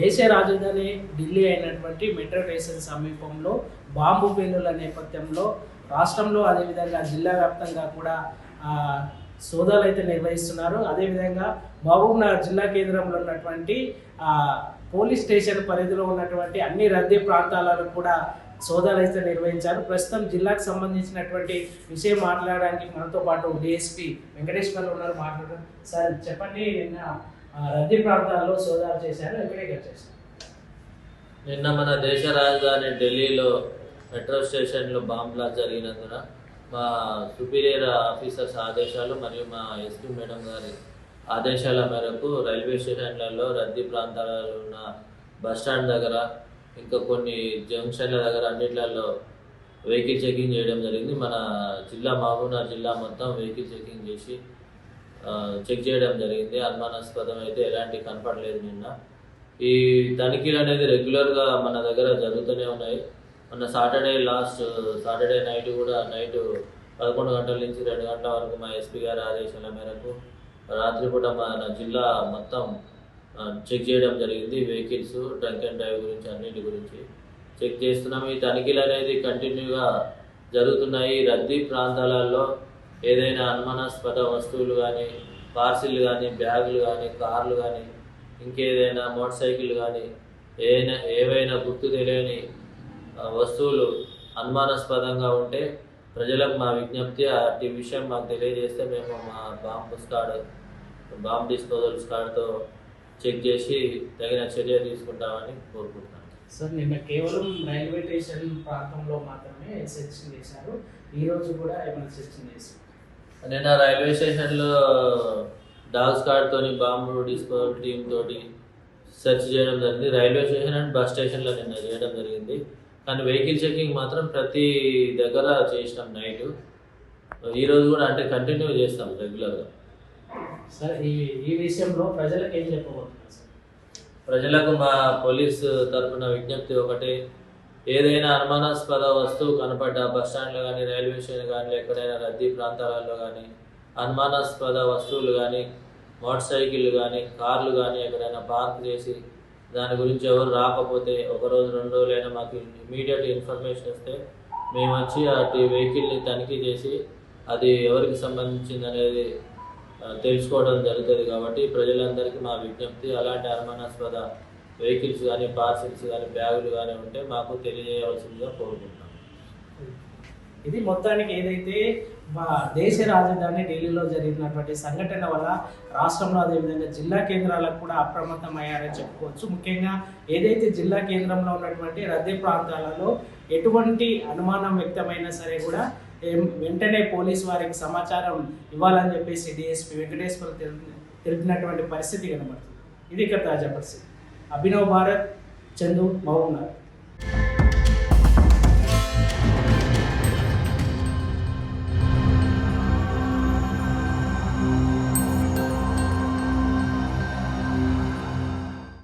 దేశ రాజధాని ఢిల్లీ అయినటువంటి మెట్రో స్టేషన్ సమీపంలో బాంబు పేలుల నేపథ్యంలో రాష్ట్రంలో అదేవిధంగా జిల్లా వ్యాప్తంగా కూడా సోదాలు అయితే నిర్వహిస్తున్నారు. అదేవిధంగా మహబూబ్నగర్ జిల్లా కేంద్రంలో ఉన్నటువంటి పోలీస్ స్టేషన్ పరిధిలో ఉన్నటువంటి అన్ని రద్దీ ప్రాంతాలను కూడా సోదాలు అయితే నిర్వహించారు. ప్రస్తుతం జిల్లాకు సంబంధించినటువంటి విషయం మాట్లాడడానికి మనతో పాటు డిఎస్పీ వెంకటేశ్వర్లు ఉన్నారు. మాట్లాడారు. సార్ చెప్పండి, నిన్న రద్దీ ప్రాంతాల్లో సోదాలు చేశారు, ఎక్కడెక్కడ చేశారు? నిన్న మన దేశ రాజధాని ఢిల్లీలో మెట్రో స్టేషన్లో బాంబ్ బ్లాస్ట్ జరిగినందున మా సుపీరియర్ ఆఫీసర్స్ ఆదేశాలు మరియు మా ఎస్పీ మేడం గారి ఆదేశాల మేరకు రైల్వే స్టేషన్లలో రద్దీ ప్రాంతాలలో ఉన్న బస్టాండ్ దగ్గర ఇంకా కొన్ని జంక్షన్ల దగ్గర అన్నిట్లలో వెహికల్ చెకింగ్ చేయడం జరిగింది. మన జిల్లా మహబూబ్నగర్ జిల్లా మొత్తం వెహికల్ చెకింగ్ చేసి చెక్ చేయడం జరిగింది. అనుమానాస్పదం అయితే ఎలాంటి కనపడలేదు. నిన్న ఈ తనిఖీలు అనేది రెగ్యులర్గా మన దగ్గర జరుగుతూనే ఉన్నాయి. మొన్న లాస్ట్ సాటర్డే నైట్ కూడా నైట్ 11 గంటల నుంచి 2 గంటల వరకు మా ఎస్పీ గారి ఆదేశాల మేరకు రాత్రిపూట మన జిల్లా మొత్తం చెక్ చేయడం జరిగింది. వెహికల్స్, డ్రంక్ అండ్ డ్రైవ్ గురించి అన్నిటి గురించి చెక్ చేస్తున్నాం. ఈ తనిఖీలు అనేది కంటిన్యూగా జరుగుతున్నాయి. రద్దీ ప్రాంతాలలో ఏదైనా అనుమానాస్పద వస్తువులు కానీ, పార్సిల్ కానీ, బ్యాగులు కానీ, కార్లు కానీ, ఇంకేదైనా మోటార్ సైకిల్ కానీ, ఏవైనా గుర్తు తెలియని వస్తువులు అనుమానాస్పదంగా ఉంటే ప్రజలకు మా విజ్ఞప్తి, అట్టి విషయం మాకు తెలియజేస్తే మేము మా బాంబ్ డిస్పోజల్ స్క్వాడ్తో చెక్ చేసి తగిన చర్య తీసుకుంటామని కోరుకుంటున్నాను. సార్, నిన్న కేవలం రైల్వే స్టేషన్ ప్రాంతంలో మాత్రమే సెర్చింగ్ చేశారు. ఈరోజు కూడా ఏమైనా సెర్చింగ్ చేశారు? నిన్న రైల్వే స్టేషన్లో డాగ్ స్క్వాడ్తో బాంబు డిస్పోజల్ టీమ్ తోటి సెర్చ్ చేయడం జరిగింది. రైల్వే స్టేషన్ అండ్ బస్ స్టేషన్లో నిన్న చేయడం జరిగింది. కానీ వెహికల్ చెకింగ్ మాత్రం ప్రతి దగ్గర చేసినాం నైట్. ఈరోజు కూడా అంటే కంటిన్యూ చేస్తాం రెగ్యులర్గా. సార్, ఈ విషయంలో ప్రజలకు ఏం చెప్పబోతున్నారు సార్? ప్రజలకు మా పోలీసు తరఫున విజ్ఞప్తి ఒకటే, ఏదైనా అనుమానాస్పద వస్తువు కనపడ్డ బస్టాండ్లో కానీ, రైల్వే స్టేషన్ కానీ, ఎక్కడైనా రద్దీ ప్రాంతాలలో కానీ అనుమానాస్పద వస్తువులు కానీ, మోటార్ సైకిళ్ళు కానీ, కార్లు కానీ ఎక్కడైనా పార్క్ చేసి దాని గురించి ఎవరు రాకపోతే 1 రోజు 2 రోజులైనా మాకు ఇమీడియట్ ఇన్ఫర్మేషన్ వస్తే మేము వచ్చి అటు వెహికల్ని తనిఖీ చేసి అది ఎవరికి సంబంధించింది అనేది తెలుసుకోవడం జరుగుతుంది. కాబట్టి ప్రజలందరికీ మా విజ్ఞప్తి, అలాంటి అనుమానాస్పద వెహికల్స్ కానీ, పార్సిల్స్ కానీ, బ్యాగులు కానీ ఉంటే మాకు తెలియజేయవలసిందిగా కోరుకుంటున్నాం. ఇది మొత్తానికి ఏదైతే దేశ రాజధాని ఢిల్లీలో జరిగినటువంటి సంఘటన వల్ల రాష్ట్రంలో అదేవిధంగా జిల్లా కేంద్రాలకు కూడా అప్రమత్తమయ్యారని చెప్పుకోవచ్చు. ముఖ్యంగా ఏదైతే జిల్లా కేంద్రంలో ఉన్నటువంటి రద్దీ ప్రాంతాలలో ఎటువంటి అనుమానం వ్యక్తమైనా సరే కూడా వెంటనే పోలీసు వారికి సమాచారం ఇవ్వాలని చెప్పేసి డిఎస్పీ వెంకటేశ్వర్ తెలిపినటువంటి పరిస్థితి కనబడుతుంది. ఇది ఇక్కడ తాజా పరిస్థితి. అభినవ్ భారత్, చందు, మహబూబ్నగర్.